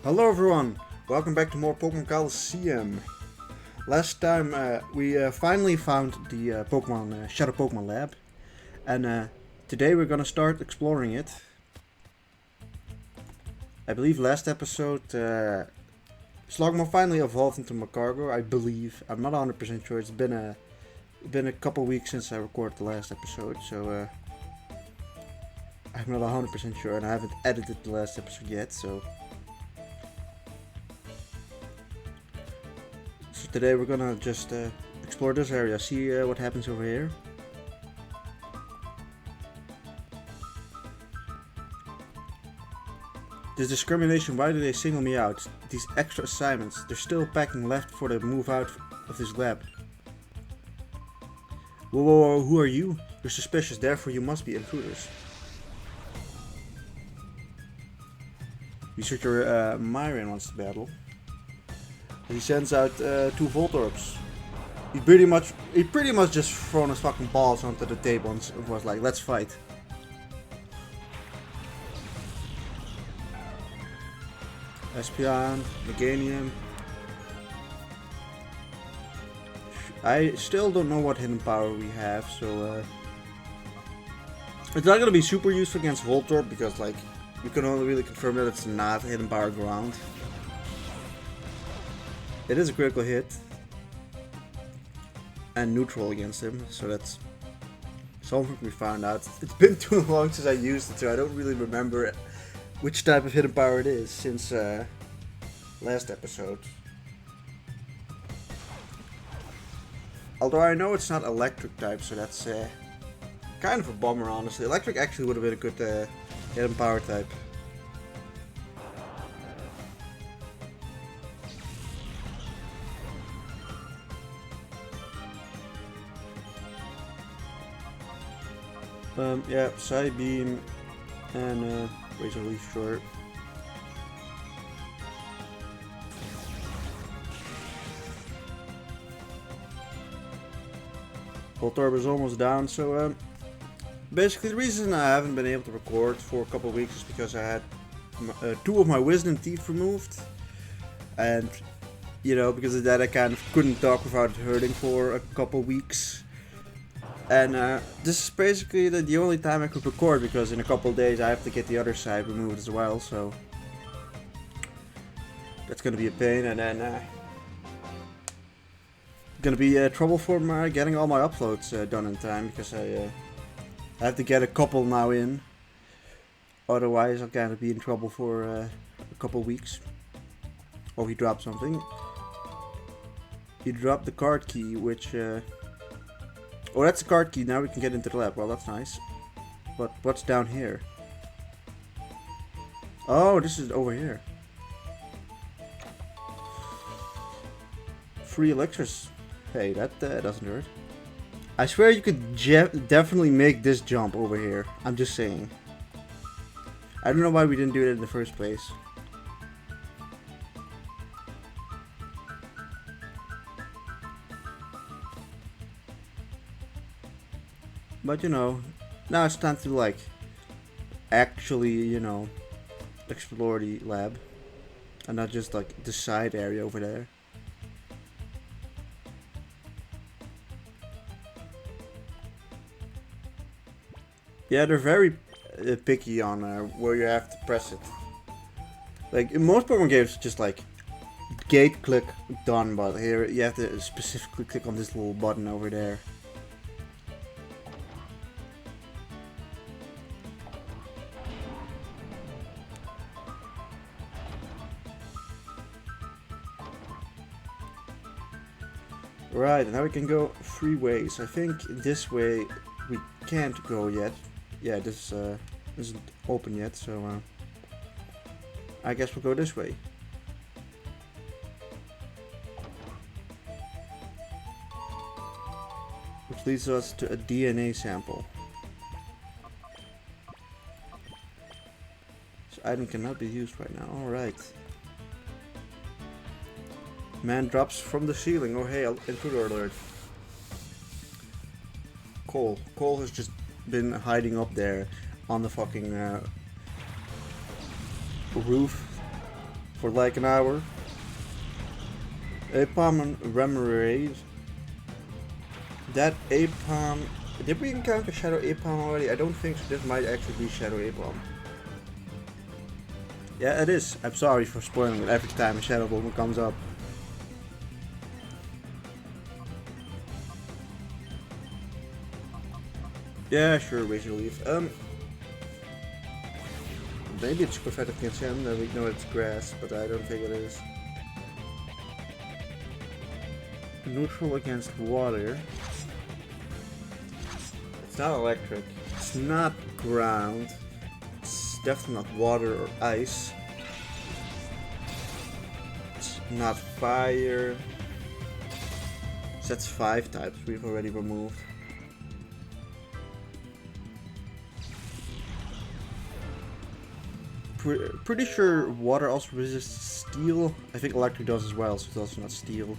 Hello everyone, welcome back to more Pokemon Colosseum. Last time we finally found the Shadow Pokemon Lab, and today we're gonna start exploring it. I believe last episode Slugma finally evolved into macargo. I believe. I'm not 100% sure. It's been a couple weeks since I recorded the last episode, so I'm not 100% sure, and I haven't edited the last episode yet. So today we're gonna just explore this area, see what happens over here. This discrimination, why do they single me out? These extra assignments, there's still packing left for the move out of this lab. Whoa, who are you? You're suspicious, therefore you must be intruders. Researcher Myron wants to battle. He sends out 2 Voltorbs. He pretty much just thrown his fucking balls onto the table and was like, let's fight. Espeon, Meganium. I still don't know what hidden power we have, so it's not gonna be super useful against Voltorb because like we can only really confirm that it's not hidden power ground. It is a critical hit and neutral against him, so that's something we found out. It's been too long since I used it, so I don't really remember which type of hidden power it is since last episode. Although I know it's not electric type, so that's kind of a bummer, honestly. Electric actually would have been a good hidden power type. Yeah, Side Beam and Razor Leaf Short. Voltorb is almost down, so basically the reason I haven't been able to record for a couple of weeks is because I had 2 of my wisdom teeth removed, and you know, because of that I kind of couldn't talk without it hurting for a couple of weeks. And this is basically the only time I could record, because in a couple of days I have to get the other side removed as well, so that's gonna be a pain, and then gonna be trouble for getting all my uploads done in time, because I have to get a couple now in, otherwise I'll kind of be in trouble for a couple of weeks. Oh, he dropped something. He dropped the card key, which oh, that's the card key, now we can get into the lab. Well, that's nice. But what's down here? Oh, this is over here. Free elixirs. Hey, that doesn't hurt. I swear you could definitely make this jump over here. I'm just saying. I don't know why we didn't do it in the first place. But you know, now it's time to like actually, you know, explore the lab and not just like the side area over there. Yeah, they're very picky on where you have to press it. Like in most Pokemon games, it's just like gate click done, but here you have to specifically click on this little button over there. Right, now we can go 3 ways. I think this way we can't go yet. Yeah, this isn't open yet, so I guess we'll go this way. Which leads us to a DNA sample. This item cannot be used right now. Alright. Man drops from the ceiling. Oh hey, intruder alert. Cole has just been hiding up there on the fucking roof for like an hour. Apom and Remoraid. That Apom... Did we encounter Shadow Apom already? I don't think so. This might actually be Shadow Apom. Yeah, it is. I'm sorry for spoiling it every time a Shadow Pokemon comes up. Yeah, sure, Razor Leaf. Maybe it's pathetic against him, we know it's grass, but I don't think it is. Neutral against water. It's not electric. It's not ground. It's definitely not water or ice. It's not fire. So that's 5 types we've already removed. Pretty sure water also resists steel. I think electric does as well, so it's also not steel.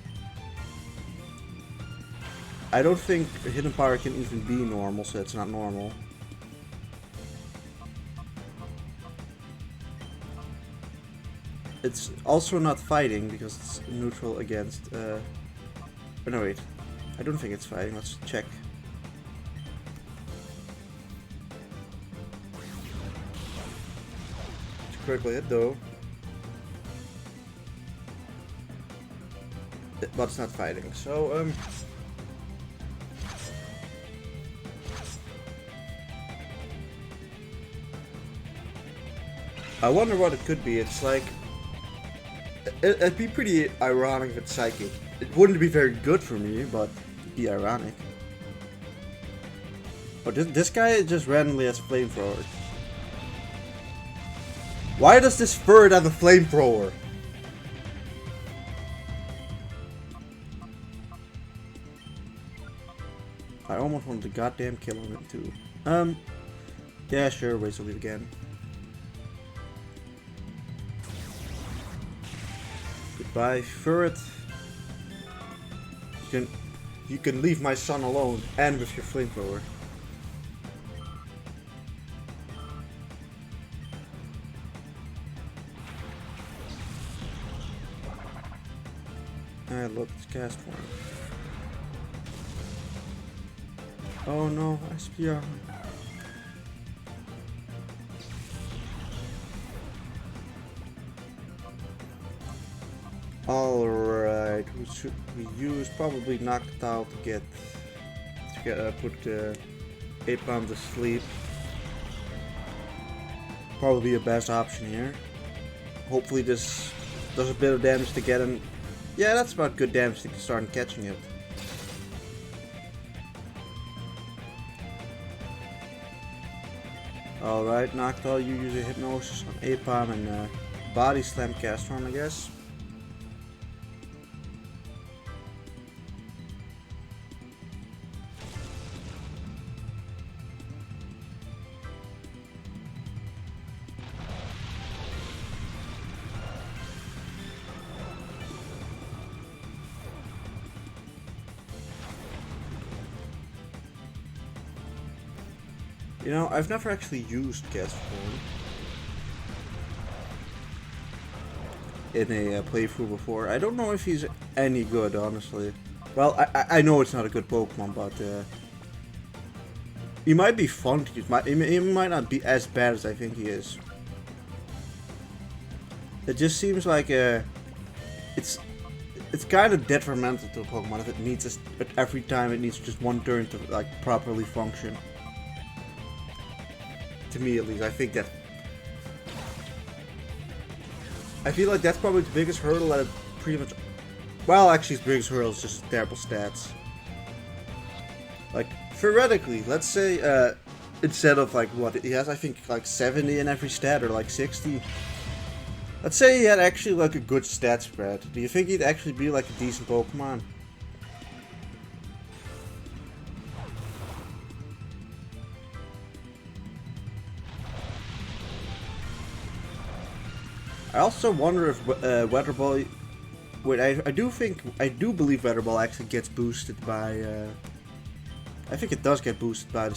I don't think hidden power can even be normal, so it's not normal. It's also not fighting because it's neutral against. Oh no, wait. I don't think it's fighting. Let's check. Critical hit though. But it's not fighting, so I wonder what it could be. It's like it'd be pretty ironic if it's psychic. It wouldn't be very good for me, but it'd be ironic. But this guy just randomly has flamethrower. Why does this bird have a flamethrower? I almost wanted to goddamn kill him too. Yeah, sure, Razor Leaf again. Goodbye, Ferret. You can leave my son alone, and with your flamethrower. Look, it's cast form. Oh no, SPR. Alright, who should we use? Probably knocked out to put Apom to sleep. Probably the best option here. Hopefully this does a bit of damage to get him. Yeah, that's about good damage to start catching it. Alright, Noctowl, you use a Hypnosis on Apom and Body Slam cast form, I guess. You know, I've never actually used cast form in a playthrough before. I don't know if he's any good, honestly. Well, I know it's not a good Pokemon, but he might be fun to use. He might not be as bad as I think he is. It just seems like it's kind of detrimental to a Pokemon if it needs every time it needs just one turn to like properly function. To me, at least, I think that. I feel like that's probably the biggest hurdle that it pretty much. Well, actually, the biggest hurdle is just terrible stats. Like theoretically, let's say instead of like what he has, I think like 70 in every stat or like 60. Let's say he had actually like a good stat spread. Do you think he'd actually be like a decent Pokemon? I also wonder if Weather Ball. Wait, I do believe Weather Ball actually gets boosted by. I think it does get boosted by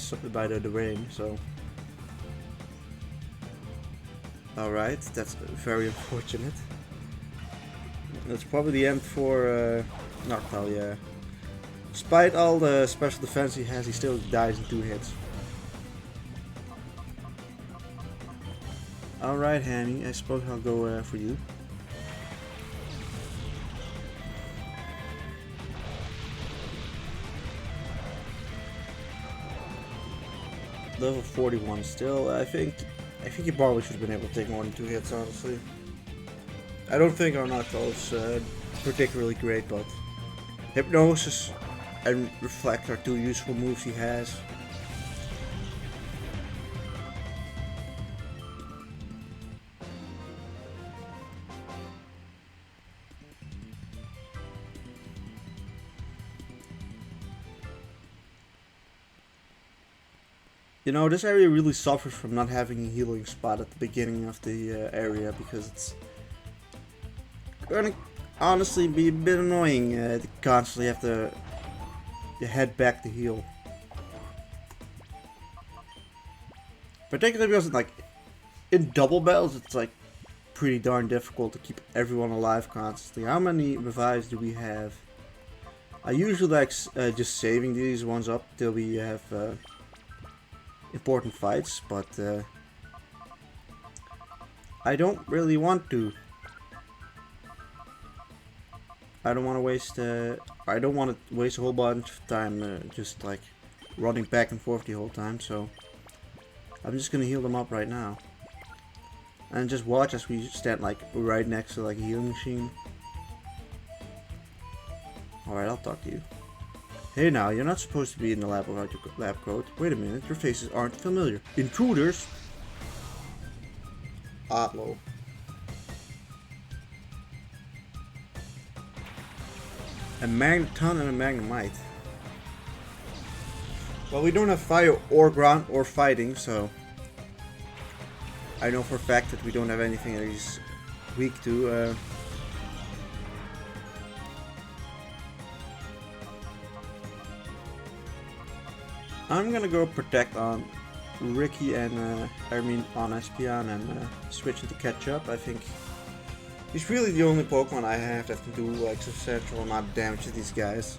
the rain. So. All right, that's very unfortunate. That's probably the end for Noctowl, yeah. Despite all the special defense he has, he still dies in 2 hits. Alright, Hammy, I suppose I'll go for you. Level 41 still. I think he probably should have been able to take more than 2 hits, honestly. I don't think our Noctowl is particularly great, but Hypnosis and Reflect are 2 useful moves he has. You know, this area really suffers from not having a healing spot at the beginning of the area, because it's gonna honestly be a bit annoying to constantly have to head back to heal. Particularly because, like, in double battles, it's like pretty darn difficult to keep everyone alive constantly. How many revives do we have? I usually like just saving these ones up till we have important fights, but I don't really want to. I don't want to waste. I don't want to waste a whole bunch of time just like running back and forth the whole time. So I'm just gonna heal them up right now, and just watch as we stand like right next to like a healing machine. All right, I'll talk to you. Hey now, you're not supposed to be in the lab without your lab coat. Wait a minute, your faces aren't familiar. Intruders! Otlo. A Magneton and a Magnemite. Well, we don't have fire or ground or fighting, so I know for a fact that we don't have anything that he's weak to. I'm gonna go protect on Ricky and on Espeon and switch into catch up. I think he's really the only Pokemon I have that can do like substantial amount of damage to these guys.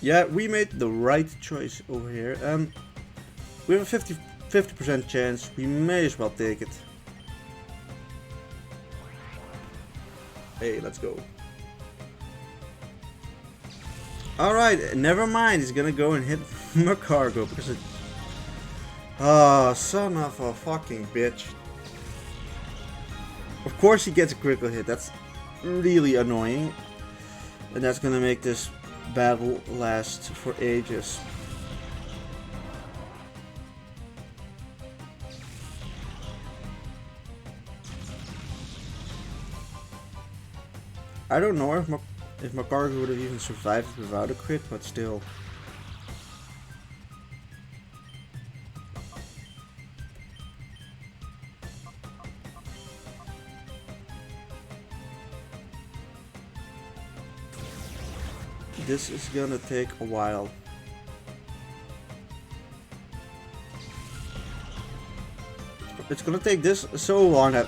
Yeah, we made the right choice over here. We have a 50% chance. We may as well take it. Hey, let's go. Alright, never mind. He's gonna go and hit macargo because it... Oh, son of a fucking bitch. Of course he gets a critical hit. That's really annoying. And that's gonna make this battle last for ages. I don't know if macargo would have even survived without a crit, but still. This is gonna take a while. It's gonna take this so long that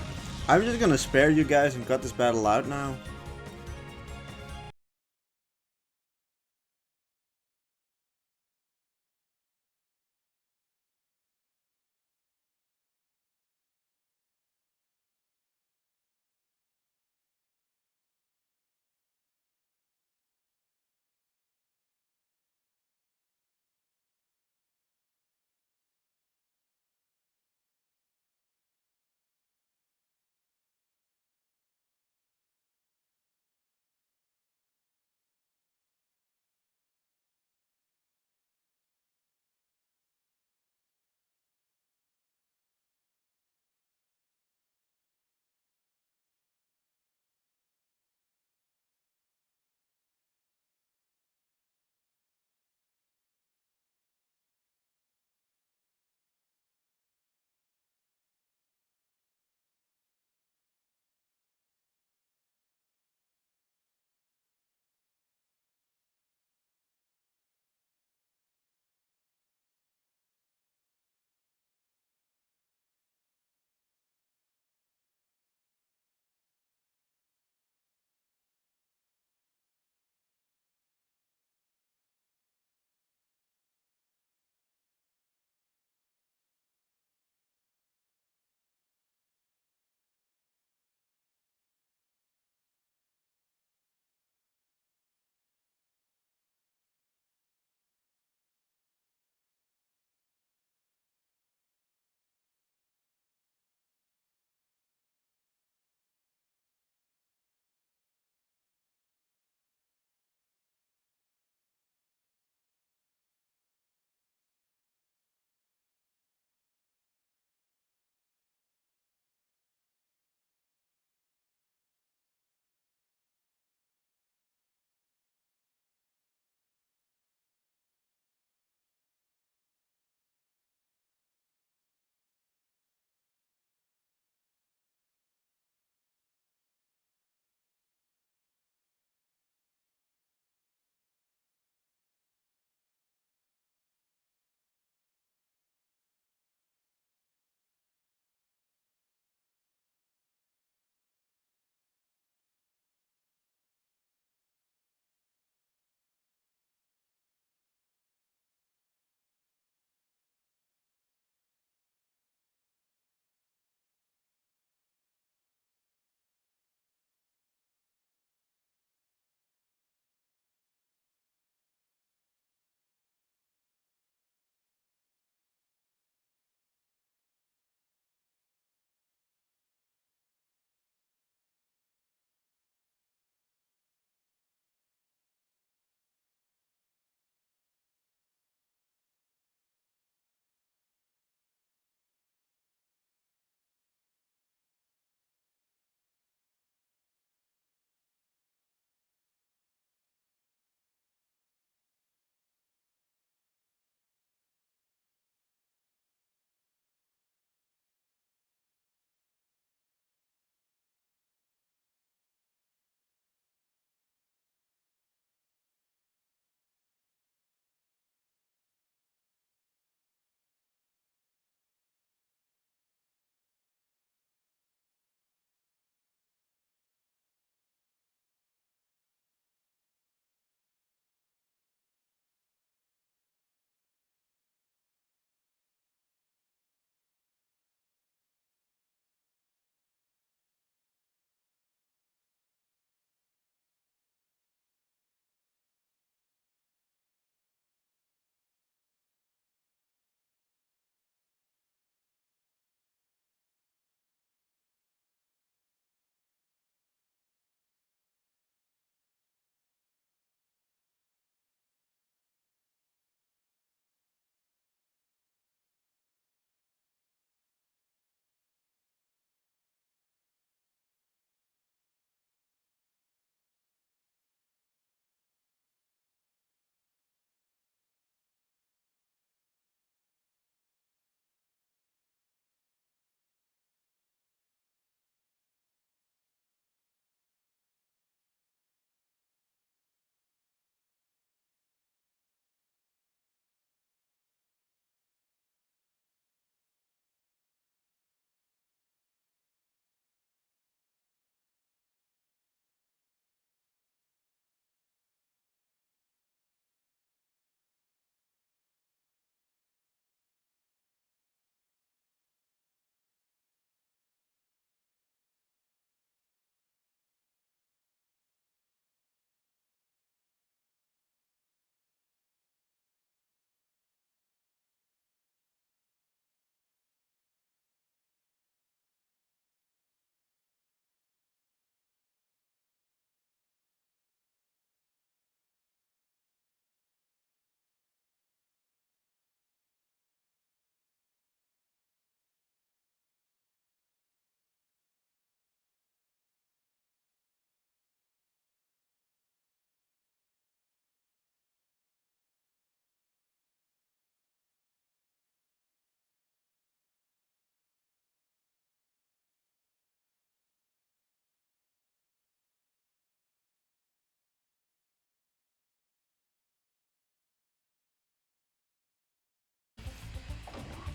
I'm just gonna spare you guys and cut this battle out now.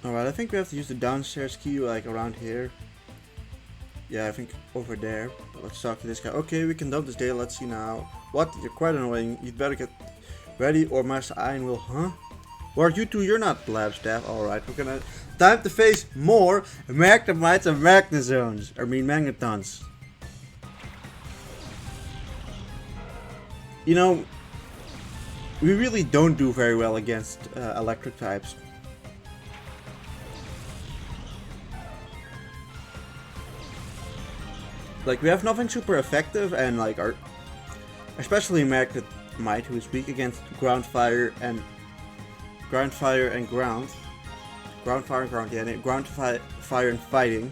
Alright, I think we have to use the downstairs key like around here. Yeah, I think over there. But let's talk to this guy. Okay, we can dump this data. Let's see now. What? You're quite annoying. You'd better get ready or Master Iron will... Huh? Well, you two, you're not lab staff. Alright, we're gonna... Time to face more Magnemites and Magnezones. I mean, Magnetons. You know, we really don't do very well against electric types. Like, we have nothing super effective, and like especially Magnemite, who is weak against ground fire and ground, yeah, ground fire and fighting.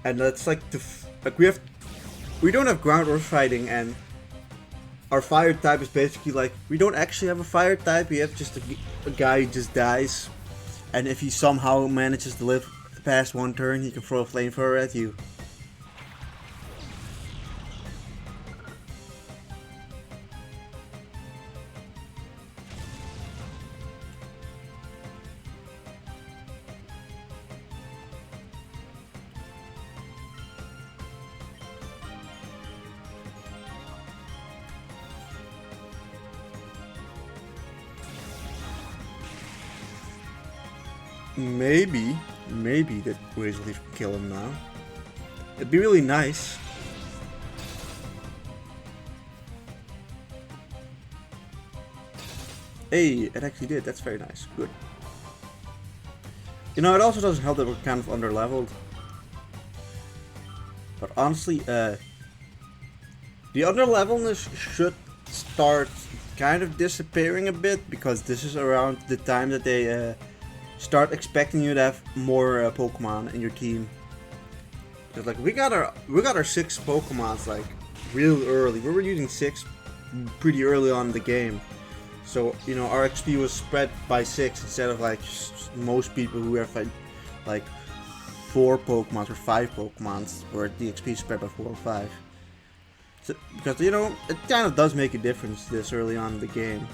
And that's like we don't have ground or fighting, and our fire type is basically like, we don't actually have a fire type. We have just a guy who just dies, and if he somehow manages to live past one turn, he can throw a flamethrower at you. Maybe that Razor Leaf can kill him now. It'd be really nice. Hey, it actually did. That's very nice. Good. You know, it also doesn't help that we're kind of under-leveled. But honestly, the under-levelness should start kind of disappearing a bit, because this is around the time that they start expecting you to have more Pokemon in your team. Cause like we got our 6 Pokemons like real early. We were using 6 pretty early on in the game, so you know our XP was spread by 6 instead of like most people who have like 4 Pokemons or 5 Pokemons, where the XP is spread by 4 or 5. So, because you know it kind of does make a difference this early on in the game.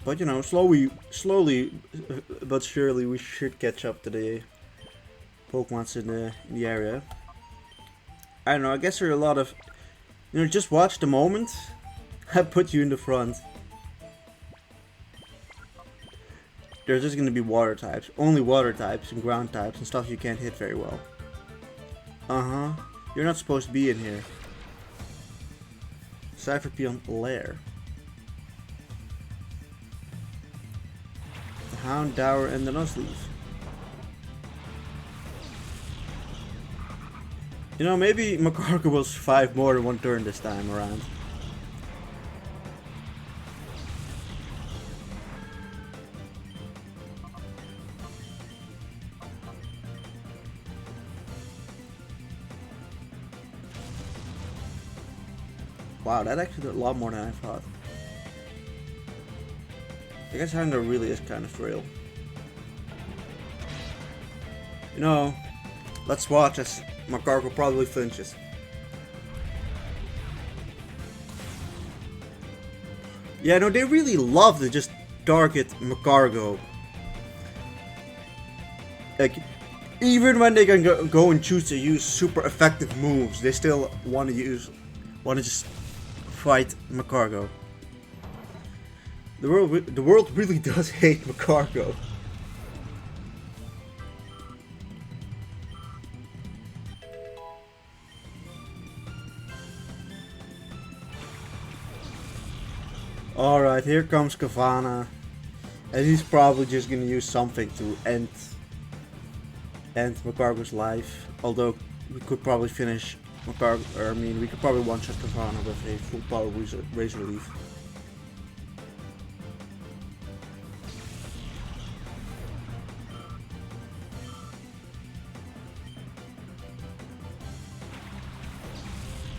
But you know, slowly but surely we should catch up to the Pokemons in the area. I don't know, I guess there are a lot of... You know, just watch the moment I put you in the front. There's just gonna be water types. Only water types and ground types and stuff you can't hit very well. Uh-huh. You're not supposed to be in here. Cypherpeon Lair. Houndour and the Nuzleaf. You know, maybe macargo will survive more than one turn this time around. Wow, that actually did a lot more than I thought. I guess Houndour really is kind of frail. You know, let's watch as macargo probably flinches. Yeah, no, they really love to just target macargo. Like, even when they can go and choose to use super effective moves, they still want to just fight macargo. The world really does hate macargo. Alright, here comes Kavana. And he's probably just gonna use something to end macargo's life. Although we could probably finish macargo, or I mean we could probably one-shot Kavana with a full power Razor Leaf.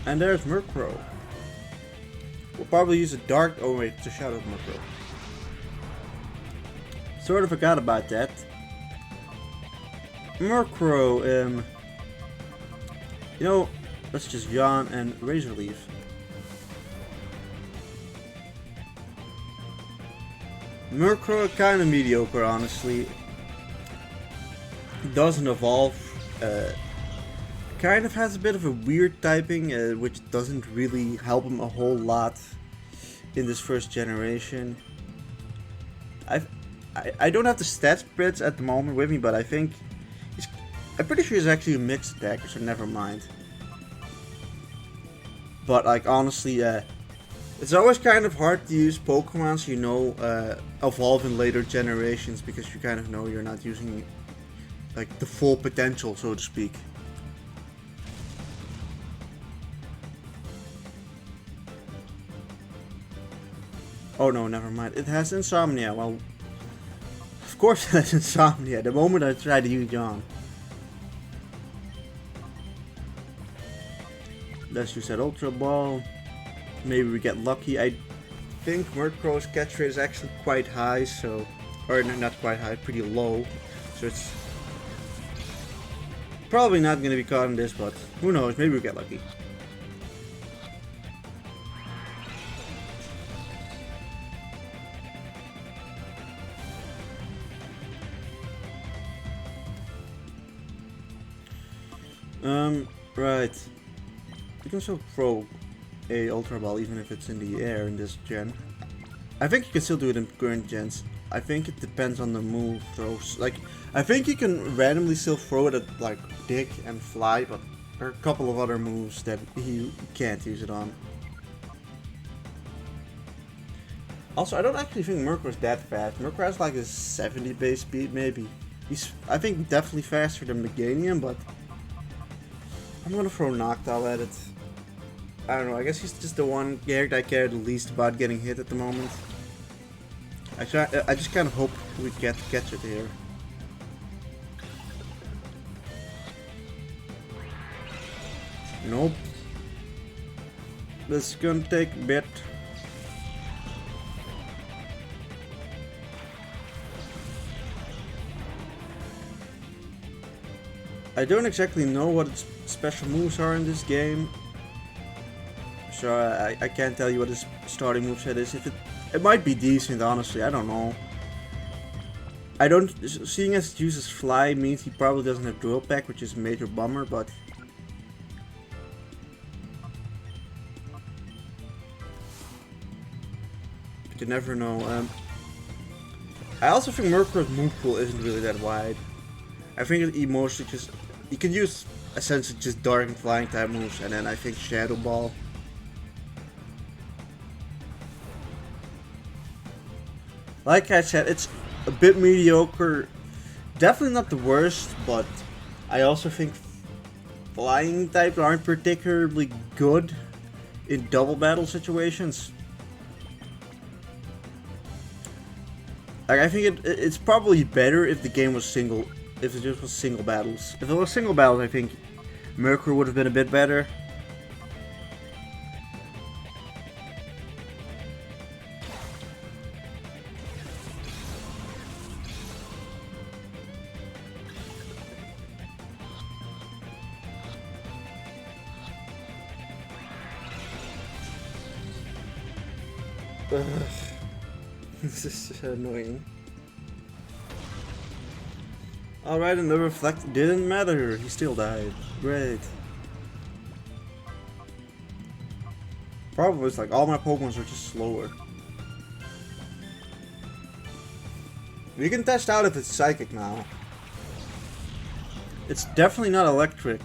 And there's Murkrow. We'll probably use a dark... Oh wait, it's a Shadow Murkrow. Sort of forgot about that. Murkrow, you know, Let's just yawn and razor leaf. Murkrow kind of mediocre, honestly. Doesn't evolve. Kind of has a bit of a weird typing, which doesn't really help him a whole lot in this first generation. I don't have the stats spreads at the moment with me, but I think I'm pretty sure he's actually a mixed attacker, so never mind. But like honestly, it's always kind of hard to use Pokemon, so you know, evolve in later generations, because you kind of know you're not using like the full potential, so to speak. Oh no, never mind. It has insomnia. Well, of course it has insomnia. The moment I try to use yawn. Let's use that Ultra Ball. Maybe we get lucky. I think Murkrow's catch rate is actually quite high, so... Or not quite high, pretty low. So it's... probably not going to be caught in this, but who knows, maybe we get lucky. Right. You can still throw a Ultra Ball even if it's in the air in this gen. I think you can still do it in current gens. I think it depends on the move throws. Like, I think you can randomly still throw it at like Dig and Fly, but there are a couple of other moves that you can't use it on. Also, I don't actually think Murkrow's that fast. Murkrow has like a 70 base speed maybe. He's, I think, definitely faster than Meganium, but I'm gonna throw Noctowl at it. I don't know, I guess he's just the one character I care the least about getting hit at the moment. I just kind of hope we get to catch it here. Nope. This is gonna take a bit. I don't exactly know what its special moves are in this game, so I can't tell you what his starting moveset is. If it might be decent, honestly, I don't know. Seeing as it uses Fly means he probably doesn't have Drill Peck, which is a major bummer, but you never know. I also think Murkrow's move pool isn't really that wide. I think he mostly just... You can use essentially just Dark and Flying type moves, and then I think Shadow Ball. Like I said, it's a bit mediocre. Definitely not the worst, but I also think Flying types aren't particularly good in double battle situations. Like, I think it's probably better if the game was single. If it just was single battles. If it was single battles, I think Murkrow would have been a bit better. This is annoying. Alright, and the reflect didn't matter. He still died. Great. Problem is, like, all my Pokemon are just slower. We can test out if it's Psychic now. It's definitely not Electric.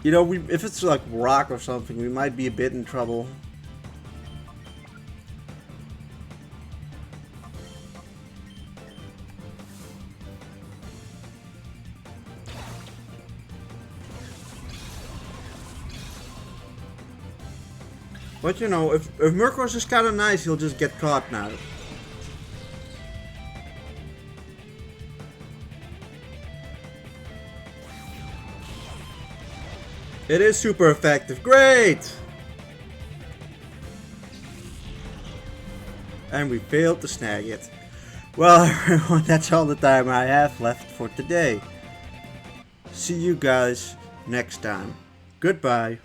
You know, if it's like Rock or something, we might be a bit in trouble. But you know, if Murkrow's is kind of nice, he'll just get caught now. It is super effective. Great! And we failed to snag it. Well, everyone, that's all the time I have left for today. See you guys next time. Goodbye.